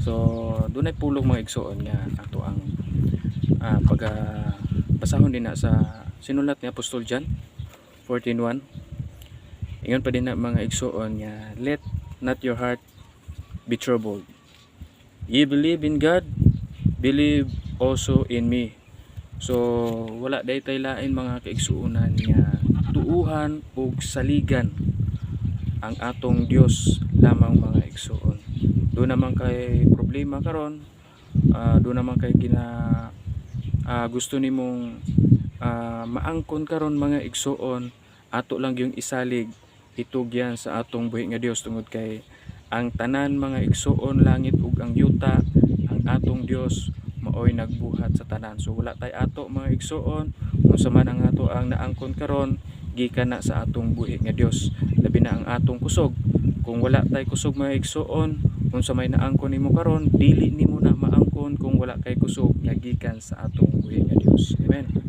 So dunay pulong mga igsoon nga ato ang basahon din na sa sinulat ni Apostol John 14:1. Ingon pa din na mga igsoon nga, let not your heart be troubled. Ye believe in God, believe also in me. So wala daytay lain mga kaigsuonan nga tuuhan ug saligan ang atong Dios lamang mga igsoon. Do naman kay problema karon, do naman kay gusto nimong maangkon karon mga igsoon, ato lang yung isalig itugyan sa atong buhi nga Dios, tungod kay ang tanan mga igsoon, langit ug ang yuta, ang atong Dios maoy nagbuhat sa tanan. So wala tay ato mga igsoon unsa man ang ato ang naangkon karon gikan na sa atong buhi nga Dios, labi na ang atong kusog. Kung wala tay kusog mga igsoon, unsa may naangkon nimo karon dili nimo na maangkon kung wala kay kusog nga gikan sa atong buhi nga Dios. Amen.